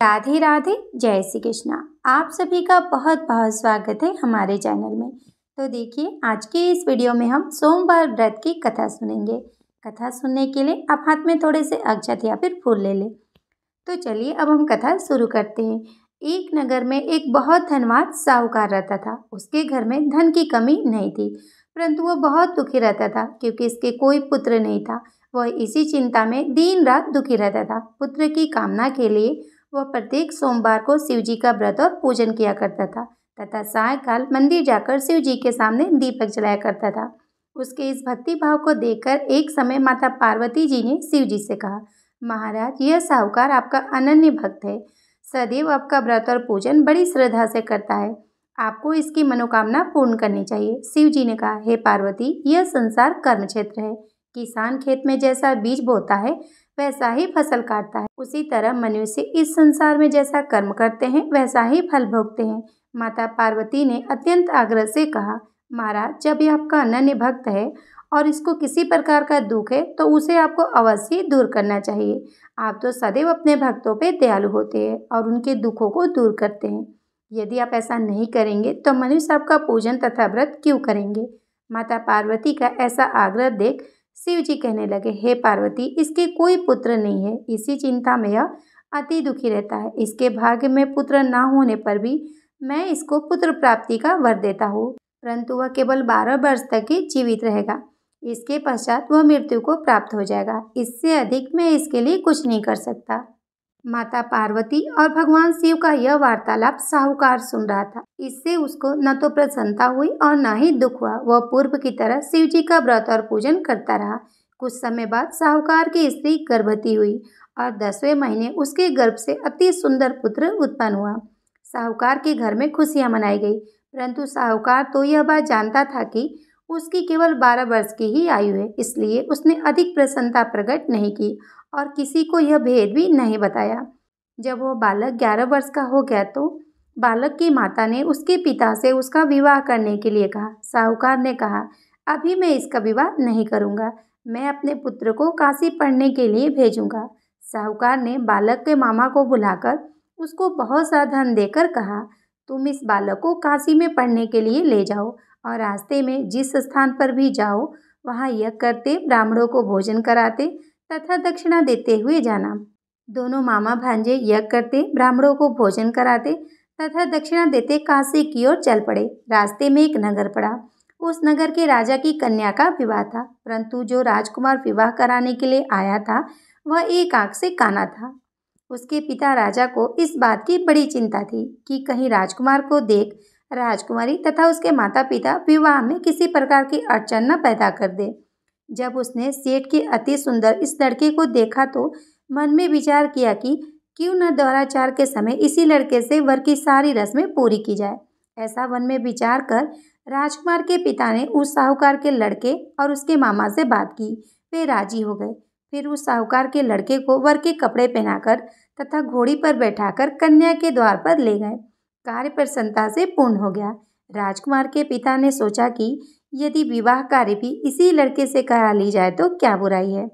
राधे राधे, जय श्री कृष्णा। आप सभी का बहुत बहुत स्वागत है हमारे चैनल में। तो देखिए, आज के इस वीडियो में हम सोमवार व्रत की कथा सुनेंगे। कथा सुनने के लिए आप हाथ में थोड़े से अक्षत या फिर फूल ले लें। तो चलिए अब हम कथा शुरू करते हैं। एक नगर में एक बहुत धनवान साहूकार रहता था। उसके घर में धन की कमी नहीं थी, परंतु वह बहुत दुखी रहता था क्योंकि इसके कोई पुत्र नहीं था। वह इसी चिंता में दिन रात दुखी रहता था। पुत्र की कामना के लिए वह प्रत्येक सोमवार को शिव जी का व्रत और पूजन किया करता था तथा सायंकाल मंदिर जाकर शिव जी के सामने दीपक जलाया करता था। उसके इस भक्ति भाव को देखकर एक समय माता पार्वती जी ने शिव जी से कहा, महाराज, यह साहूकार आपका अनन्य भक्त है, सदैव आपका व्रत और पूजन बड़ी श्रद्धा से करता है। आपको इसकी मनोकामना पूर्ण करनी चाहिए। शिव जी ने कहा, हे पार्वती, यह संसार कर्म क्षेत्र है। किसान खेत में जैसा बीज बोता है वैसा ही फसल काटता है, उसी तरह मनुष्य इस संसार में जैसा कर्म करते हैं वैसा ही फल भोगते हैं। माता पार्वती ने अत्यंत आग्रह से कहा, महाराज, जब यह आपका अनन्य भक्त है और इसको किसी प्रकार का दुख है तो उसे आपको अवश्य दूर करना चाहिए। आप तो सदैव अपने भक्तों पे दयालु होते हैं और उनके दुखों को दूर करते हैं। यदि आप ऐसा नहीं करेंगे तो मनुष्य आपका पूजन तथा व्रत क्यों करेंगे। माता पार्वती का ऐसा आग्रह देख शिव जी कहने लगे, हे पार्वती, इसके कोई पुत्र नहीं है, इसी चिंता में यह अति दुखी रहता है। इसके भाग्य में पुत्र न होने पर भी मैं इसको पुत्र प्राप्ति का वर देता हूँ, परंतु वह केवल 12 वर्ष तक ही जीवित रहेगा। इसके पश्चात वह मृत्यु को प्राप्त हो जाएगा। इससे अधिक मैं इसके लिए कुछ नहीं कर सकता। माता पार्वती और भगवान शिव का यह वार्तालाप साहूकार सुन रहा था। इससे उसको न तो प्रसन्नता हुई और न ही दुख हुआ। वह पूर्व की तरह शिव जी का व्रत और पूजन करता रहा। कुछ समय बाद साहूकार की स्त्री गर्भवती हुई और 10वें महीने उसके गर्भ से अति सुंदर पुत्र उत्पन्न हुआ। साहूकार के घर में खुशियां मनाई गई, परंतु साहूकार तो यह बात जानता था कि उसकी केवल 12 वर्ष की ही आयु है, इसलिए उसने अधिक प्रसन्नता प्रकट नहीं की और किसी को यह भेद भी नहीं बताया। जब वह बालक 11 वर्ष का हो गया तो बालक की माता ने उसके पिता से उसका विवाह करने के लिए कहा। साहूकार ने कहा, अभी मैं इसका विवाह नहीं करूँगा, मैं अपने पुत्र को काशी पढ़ने के लिए भेजूँगा। साहूकार ने बालक के मामा को बुलाकर उसको बहुत सा धन देकर कहा, तुम इस बालक को काशी में पढ़ने के लिए ले जाओ और रास्ते में जिस स्थान पर भी जाओ वहाँ यज्ञ करते, ब्राह्मणों को भोजन कराते तथा दक्षिणा देते हुए जाना। दोनों मामा भांजे यज्ञ करते, ब्राह्मणों को भोजन कराते तथा दक्षिणा देते काशी की ओर चल पड़े। रास्ते में एक नगर पड़ा। उस नगर के राजा की कन्या का विवाह था, परंतु जो राजकुमार विवाह कराने के लिए आया था वह एक आंख से काना था। उसके पिता राजा को इस बात की बड़ी चिंता थी कि कहीं राजकुमार को देख राजकुमारी तथा उसके माता पिता विवाह में किसी प्रकार की अड़चन न पैदा कर दे। जब उसने सेठ के अति सुंदर इस लड़के को देखा तो मन में विचार किया कि क्यों न द्वाराचार के समय इसी लड़के से वर की सारी रस्में पूरी की जाए। ऐसा मन में विचार कर राजकुमार के पिता ने उस साहूकार के लड़के और उसके मामा से बात की। वे राजी हो गए। फिर उस साहूकार के लड़के को वर के कपड़े पहनाकर तथा घोड़ी पर बैठाकर कन्या के द्वार पर ले गए। कार्य प्रसन्नता से पूर्ण हो गया। राजकुमार के पिता ने सोचा कि यदि विवाह कार्य भी इसी लड़के से करा ली जाए तो क्या बुराई है।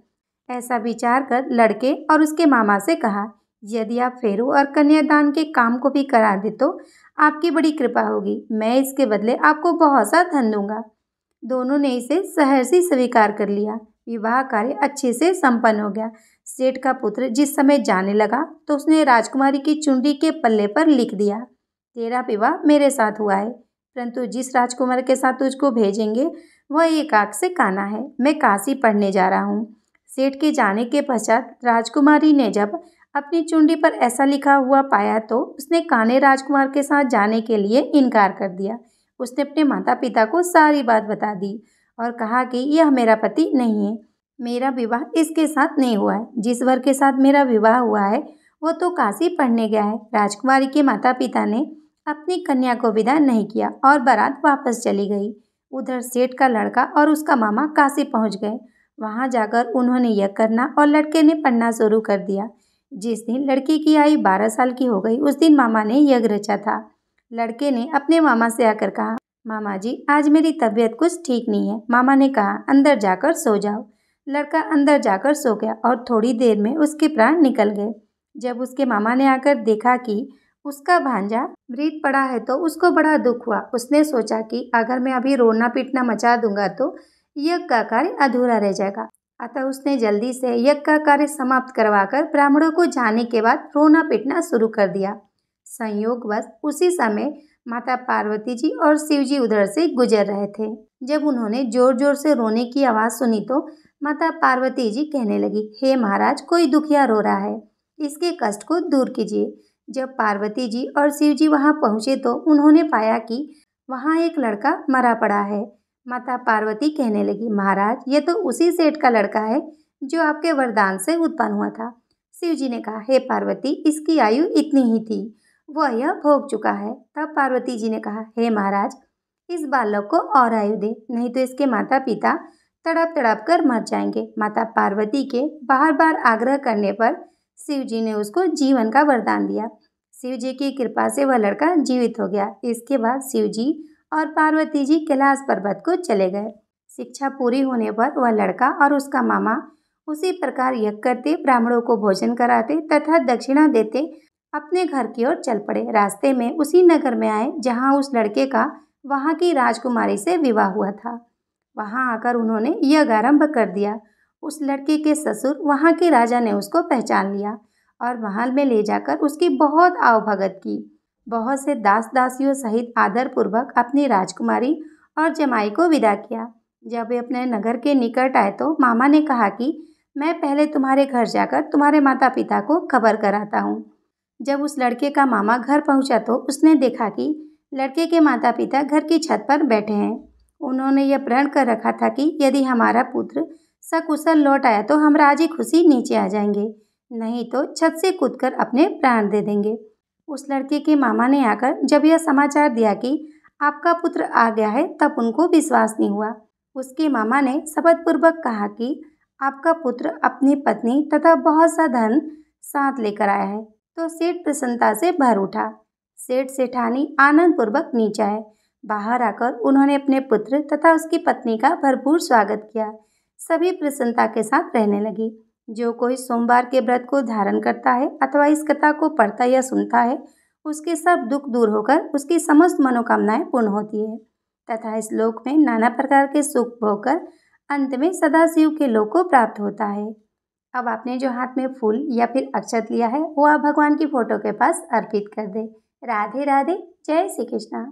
ऐसा विचार कर लड़के और उसके मामा से कहा, यदि आप फेरू और कन्यादान के काम को भी करा दे तो आपकी बड़ी कृपा होगी, मैं इसके बदले आपको बहुत सा धन दूंगा। दोनों ने इसे सहर्षि स्वीकार कर लिया। विवाह कार्य अच्छे से संपन्न हो गया। सेठ का पुत्र जिस समय जाने लगा तो उसने राजकुमारी की चुंडी के पल्ले पर लिख दिया, तेरा विवाह मेरे साथ हुआ है, परंतु जिस राजकुमार के साथ तुझको भेजेंगे वह एक आंख से काना है। मैं काशी पढ़ने जा रहा हूँ। सेठ के जाने के पश्चात राजकुमारी ने जब अपनी चुंडी पर ऐसा लिखा हुआ पाया तो उसने काने राजकुमार के साथ जाने के लिए इनकार कर दिया। उसने अपने माता पिता को सारी बात बता दी और कहा कि यह मेरा पति नहीं है, मेरा विवाह इसके साथ नहीं हुआ है। जिस वर के साथ मेरा विवाह हुआ है वो तो काशी पढ़ने गया है। राजकुमारी के माता पिता ने अपनी कन्या को विदा नहीं किया और बारात वापस चली गई। उधर सेठ का लड़का और उसका मामा काशी पहुंच गए। वहां जाकर उन्होंने यज्ञ करना और लड़के ने पढ़ना शुरू कर दिया। जिस दिन लड़की की आयु 12 साल की हो गई उस दिन मामा ने यज्ञ रचा था। लड़के ने अपने मामा से आकर कहा, मामा जी, आज मेरी तबीयत कुछ ठीक नहीं है। मामा ने कहा, अंदर जाकर सो जाओ। लड़का अंदर जाकर सो गया और थोड़ी देर में उसके प्राण निकल गए। जब उसके मामा ने आकर देखा कि उसका भांजा मृत पड़ा है तो उसको बड़ा दुख हुआ। उसने सोचा कि अगर मैं अभी रोना पीटना मचा दूंगा तो यज्ञ का कार्य अधूरा रह जाएगा। अतः उसने जल्दी से यज्ञ का कार्य समाप्त करवाकर ब्राह्मणों को जाने के बाद रोना पीटना शुरू कर दिया। संयोगवश उसी समय माता पार्वती जी और शिव जी उधर से गुजर रहे थे। जब उन्होंने जोर जोर से रोने की आवाज सुनी तो माता पार्वती जी कहने लगी, हे महाराज, कोई दुखिया रो रहा है, इसके कष्ट को दूर कीजिए। जब पार्वती जी और शिव जी वहां पहुंचे तो उन्होंने पाया कि वहां एक लड़का मरा पड़ा है। माता पार्वती कहने लगी, महाराज, ये तो उसी सेठ का लड़का है जो आपके वरदान से उत्पन्न हुआ था। शिव जी ने कहा, हे पार्वती, इसकी आयु इतनी ही थी, वह यह भोग चुका है। तब पार्वती जी ने कहा, हे महाराज, इस बालक को और आयु दे, नहीं तो इसके माता पिता तड़प तड़प कर मर जाएंगे। माता पार्वती के बार बार आग्रह करने पर शिव जी ने उसको जीवन का वरदान दिया। शिव जी की कृपा से वह लड़का जीवित हो गया। इसके बाद शिव जी और पार्वती जी कैलाश पर्वत को चले गए। शिक्षा पूरी होने पर वह लड़का और उसका मामा उसी प्रकार यज्ञ करते, ब्राह्मणों को भोजन कराते तथा दक्षिणा देते अपने घर की ओर चल पड़े। रास्ते में उसी नगर में आए जहाँ उस लड़के का वहाँ की राजकुमारी से विवाह हुआ था। वहाँ आकर उन्होंने यज्ञ आरंभ कर दिया। उस लड़के के ससुर वहाँ के राजा ने उसको पहचान लिया और महल में ले जाकर उसकी बहुत आवभगत की। बहुत से दास दासियों सहित आदर पूर्वक अपनी राजकुमारी और जमाई को विदा किया। जब वे अपने नगर के निकट आए तो मामा ने कहा कि मैं पहले तुम्हारे घर जाकर तुम्हारे माता पिता को खबर कराता हूँ। जब उस लड़के का मामा घर पहुंचा तो उसने देखा कि लड़के के माता पिता घर की छत पर बैठे हैं। उन्होंने यह प्रण कर रखा था कि यदि हमारा पुत्र सकुशल लौट आया तो हम राजी खुशी नीचे आ जाएंगे, नहीं तो छत से कूदकर अपने प्राण दे देंगे। उस लड़के के मामा ने आकर जब यह समाचार दिया कि आपका पुत्र आ गया है, तब उनको विश्वास नहीं हुआ। उसके मामा ने शपथपूर्वक कहा कि आपका पुत्र अपनी पत्नी तथा बहुत सा धन साथ लेकर आया है। तो सेठ प्रसन्नता से भर उठा। सेठ सेठानी आनंद पूर्वक नीचे आए। बाहर आकर उन्होंने अपने पुत्र तथा उसकी पत्नी का भरपूर स्वागत किया। सभी प्रसन्नता के साथ रहने लगी। जो कोई सोमवार के व्रत को धारण करता है अथवा इस कथा को पढ़ता या सुनता है, उसके सब दुख दूर होकर उसकी समस्त मनोकामनाएं पूर्ण होती है तथा इस लोक में नाना प्रकार के सुख भोगकर अंत में सदाशिव के लोक को प्राप्त होता है। अब आपने जो हाथ में फूल या फिर अक्षत लिया है वो आप भगवान की फोटो के पास अर्पित कर दे। राधे राधे। जय श्री कृष्णा।